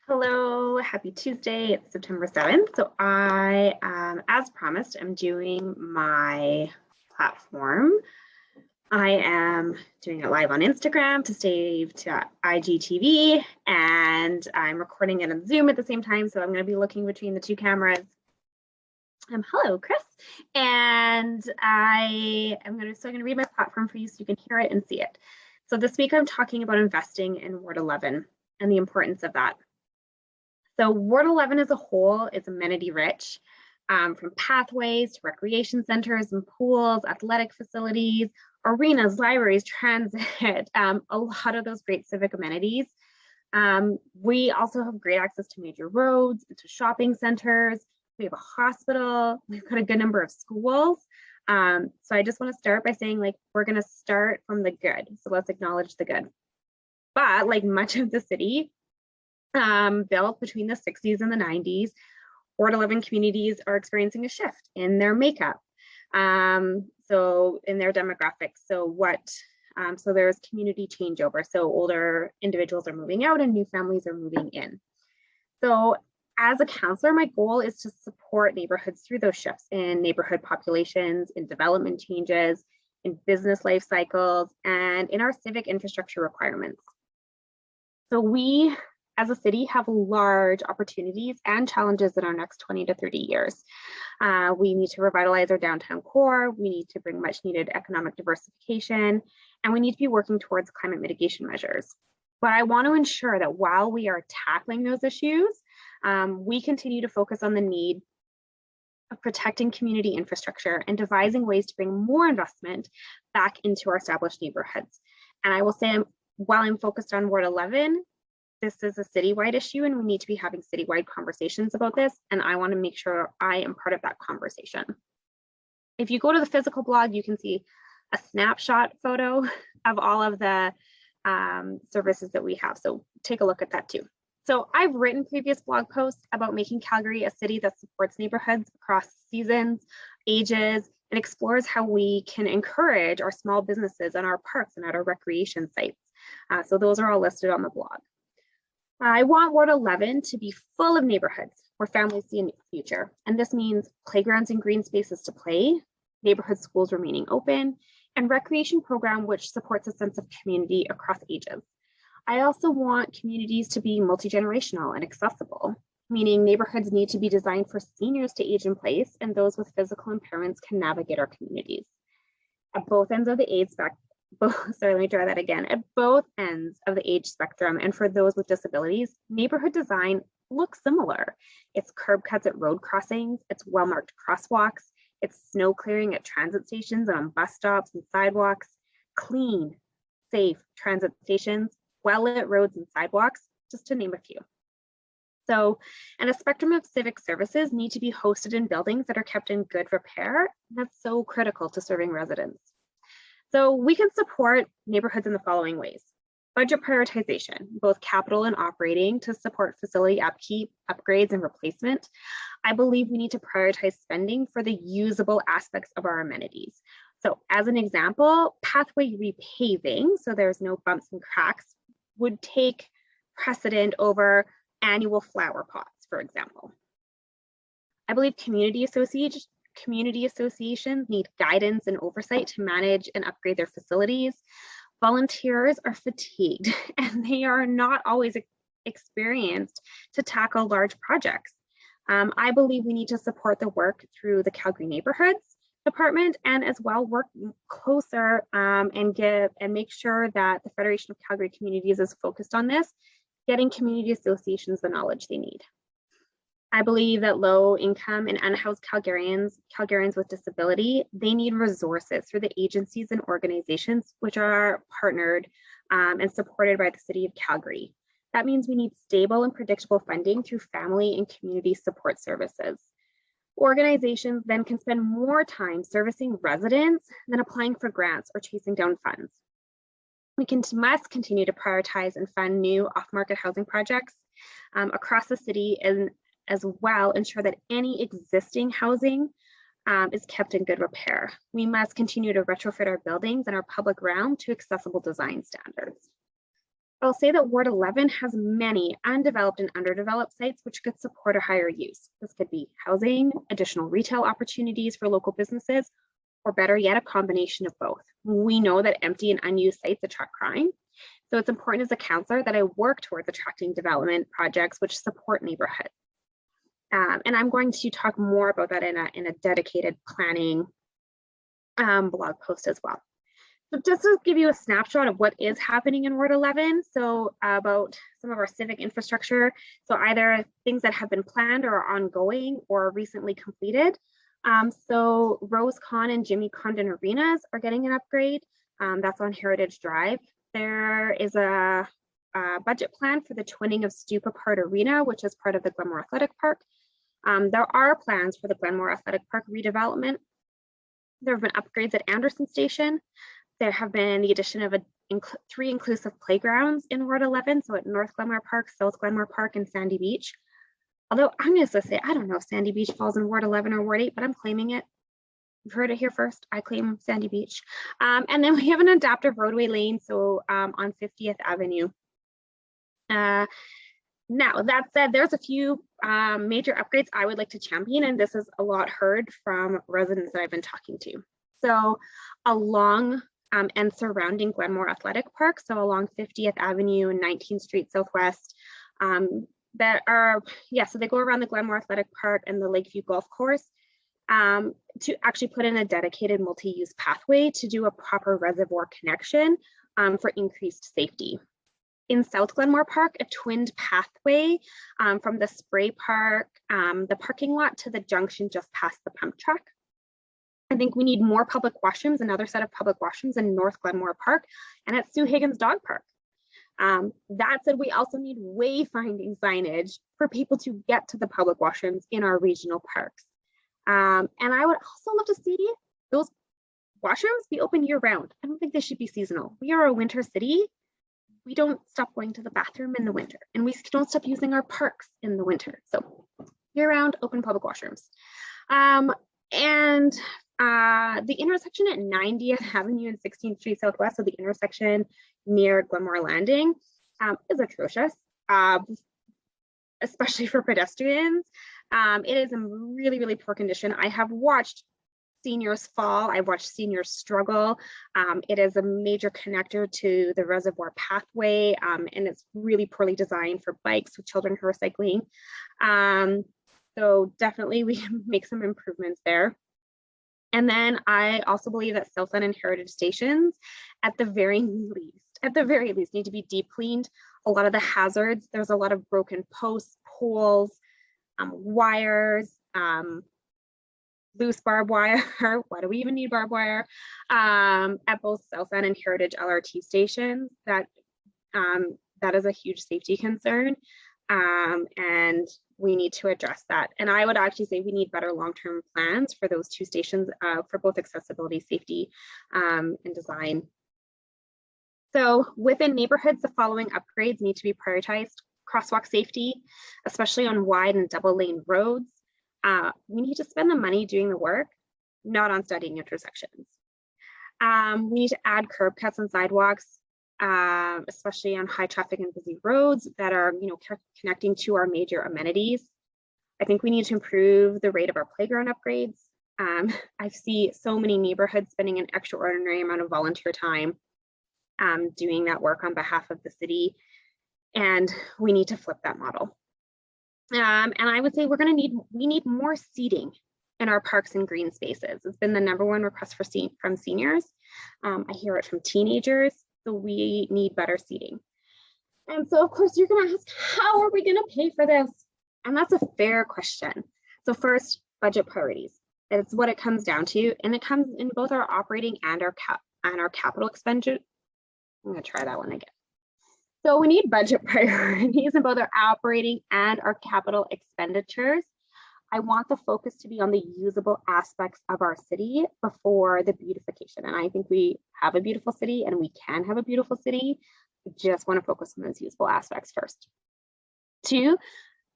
Hello, happy Tuesday. It's September 7th. So as promised, I'm doing my platform. I am doing it live on Instagram to save to IGTV, and I'm recording it on Zoom at the same time. So I'm going to be looking between the two cameras. Hello, Chris. And I'm going to read my platform for you so you can hear it and see it. So this week I'm talking about investing in Ward 11 and the importance of that. So Ward 11 as a whole is amenity rich, from pathways to recreation centers and pools, athletic facilities, arenas, libraries, transit, a lot of those great civic amenities. We also have great access to major roads, to shopping centers. We have a hospital. We've got a good number of schools. So I just want to start by saying, we're going to start from the good. So let's acknowledge the good. But like much of the city, built between the 60s and the 90s, Ward 11 communities are experiencing a shift in their makeup, so in their demographics. So there's community changeover. So older individuals are moving out and new families are moving in. So as a counselor, my goal is to support neighborhoods through those shifts in neighborhood populations, in development changes, in business life cycles, and in our civic infrastructure requirements. So we, as a city, have large opportunities and challenges in our next 20 to 30 years. We need to revitalize our downtown core, we need to bring much needed economic diversification, and we need to be working towards climate mitigation measures. But I want to ensure that while we are tackling those issues, we continue to focus on the need of protecting community infrastructure and devising ways to bring more investment back into our established neighborhoods. And I will say, while I'm focused on Ward 11, this is a citywide issue and we need to be having citywide conversations about this. And I want to make sure I am part of that conversation. If you go to the physical blog, you can see a snapshot photo of all of the services that we have. So take a look at that too. So I've written previous blog posts about making Calgary a city that supports neighborhoods across seasons, ages, and explores how we can encourage our small businesses and our parks and at our recreation sites. So those are all listed on the blog. I want Ward 11 to be full of neighborhoods where families see a future. And this means playgrounds and green spaces to play, neighborhood schools remaining open, and recreation program which supports a sense of community across ages. I also want communities to be multi-generational and accessible, meaning neighborhoods need to be designed for seniors to age in place and those with physical impairments can navigate our communities. At both ends of the age spectrum, At both ends of the age spectrum and for those with disabilities, neighborhood design looks similar. It's curb cuts at road crossings, it's well-marked crosswalks, it's snow clearing at transit stations and on bus stops and sidewalks, clean, safe transit stations, well-lit roads and sidewalks, just to name a few. So, and a spectrum of civic services need to be hosted in buildings that are kept in good repair. That's so critical to serving residents. So we can support neighborhoods in the following ways. Budget prioritization, both capital and operating, to support facility upkeep, upgrades, and replacement. I believe we need to prioritize spending for the usable aspects of our amenities. So as an example, pathway repaving, so there's no bumps and cracks, would take precedent over annual flower pots, for example. I believe community associations need guidance and oversight to manage and upgrade their facilities. Volunteers are fatigued and they are not always experienced to tackle large projects. I believe we need to support the work through the Calgary Neighborhoods Department and as well work closer and make sure that the Federation of Calgary Communities is focused on this, getting community associations the knowledge they need. I believe that low income and unhoused Calgarians with disability, they need resources through the agencies and organizations which are partnered and supported by the City of Calgary. That means we need stable and predictable funding through family and community support services. Organizations then can spend more time servicing residents than applying for grants or chasing down funds. We must continue to prioritize and fund new off-market housing projects across the city and as well ensure that any existing housing is kept in good repair. We must continue to retrofit our buildings and our public realm to accessible design standards. I'll say that Ward 11 has many undeveloped and underdeveloped sites which could support a higher use. This could be housing, additional retail opportunities for local businesses, or better yet, a combination of both. We know that empty and unused sites attract crime. So it's important as a counselor that I work towards attracting development projects which support neighborhoods. And I'm going to talk more about that in a dedicated planning blog post as well. So just to give you a snapshot of what is happening in Ward 11, so about some of our civic infrastructure, so either things that have been planned or are ongoing or recently completed. So Rose Con and Jimmy Condon arenas are getting an upgrade. That's on Heritage Drive. There is a budget plan for the twinning of Stupa Part Arena, which is part of the Glenmore Athletic Park. There are plans for the Glenmore Athletic Park redevelopment. There have been upgrades at Anderson Station. There have been the addition of 3 inclusive playgrounds in Ward 11, so at North Glenmore Park, South Glenmore Park, and Sandy Beach. Although I'm going to say, I don't know if Sandy Beach falls in Ward 11 or Ward 8, but I'm claiming it. You've heard it here first. I claim Sandy Beach. And then we have an adaptive roadway lane, so on 50th Avenue. Now, that said, there's a few major upgrades I would like to champion, and this is a lot heard from residents that I've been talking to. So along and surrounding Glenmore Athletic Park, so along 50th Avenue and 19th Street Southwest, that are, so they go around the Glenmore Athletic Park and the Lakeview Golf Course to actually put in a dedicated multi-use pathway to do a proper reservoir connection for increased safety. In South Glenmore Park, a twinned pathway from the spray park, the parking lot to the junction just past the pump track. I think we need more public washrooms, another set of public washrooms in North Glenmore Park and at Sue Higgins Dog Park. That said, we also need wayfinding signage for people to get to the public washrooms in our regional parks. And I would also love to see those washrooms be open year round. I don't think they should be seasonal. We are a winter city. We don't stop going to the bathroom in the winter, and we don't stop using our parks in the winter. So year round, open public washrooms. The intersection at 90th Avenue and 16th Street Southwest, so the intersection near Glenmore Landing, is atrocious, especially for pedestrians. It is in really, really poor condition. I have watched seniors fall. I've watched seniors struggle. It is a major connector to the reservoir pathway, and it's really poorly designed for bikes with children who are cycling. So definitely we can make some improvements there. And then I also believe that Southland and Heritage stations, at the very least, need to be deep cleaned. A lot of the hazards, there's a lot of broken posts, poles, wires, loose barbed wire. Why do we even need barbed wire? At both Southland and Heritage LRT stations, that is a huge safety concern. And we need to address that. And I would actually say we need better long-term plans for those 2 stations for both accessibility, safety, and design. So within neighborhoods, the following upgrades need to be prioritized. Crosswalk safety, especially on wide and double lane roads. We need to spend the money doing the work, not on studying intersections. We need to add curb cuts and sidewalks, especially on high traffic and busy roads that are, connecting to our major amenities. I think we need to improve the rate of our playground upgrades. I see so many neighborhoods spending an extraordinary amount of volunteer time doing that work on behalf of the city, and we need to flip that model. And I would say we need more seating in our parks and green spaces. It's been the #1 request from seniors. I hear it from teenagers. So we need better seating. And so of course you're gonna ask, how are we gonna pay for this? And that's a fair question. So first, budget priorities. It's what it comes down to. And it comes in both our operating and our capital expenditure. I'm gonna try that one again. So we need budget priorities in both our operating and our capital expenditures. I want the focus to be on the usable aspects of our city before the beautification. And I think we have a beautiful city and we can have a beautiful city. We just want to focus on those usable aspects first. 2,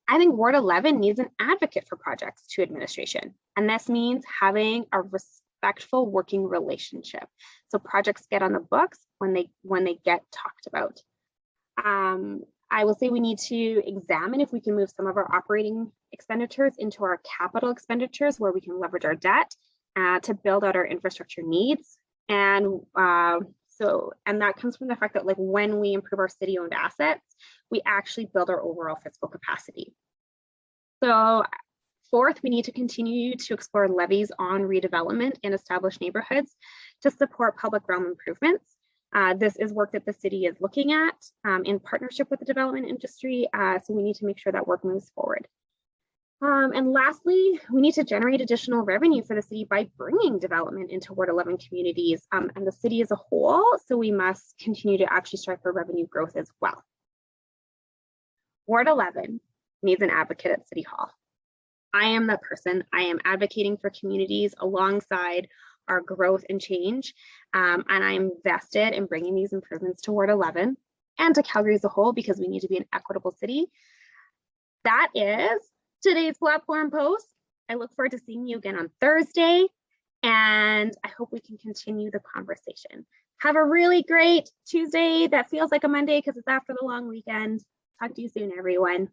I think Ward 11 needs an advocate for projects to administration. And this means having a respectful working relationship. So projects get on the books when they get talked about. I will say we need to examine if we can move some of our operating expenditures into our capital expenditures where we can leverage our debt to build out our infrastructure needs. And that comes from the fact that, like, when we improve our city-owned assets, we actually build our overall fiscal capacity. So fourth, we need to continue to explore levies on redevelopment in established neighborhoods to support public realm improvements. This is work that the city is looking at in partnership with the development industry. So we need to make sure that work moves forward. And lastly, we need to generate additional revenue for the city by bringing development into Ward 11 communities and the city as a whole. So we must continue to actually strive for revenue growth as well. Ward 11 needs an advocate at City Hall. I am that person. I am advocating for communities alongside our growth and change. And I'm vested in bringing these improvements to Ward 11 and to Calgary as a whole, because we need to be an equitable city. That is today's platform post. I look forward to seeing you again on Thursday, and I hope we can continue the conversation. Have a really great Tuesday that feels like a Monday because it's after the long weekend. Talk to you soon, everyone.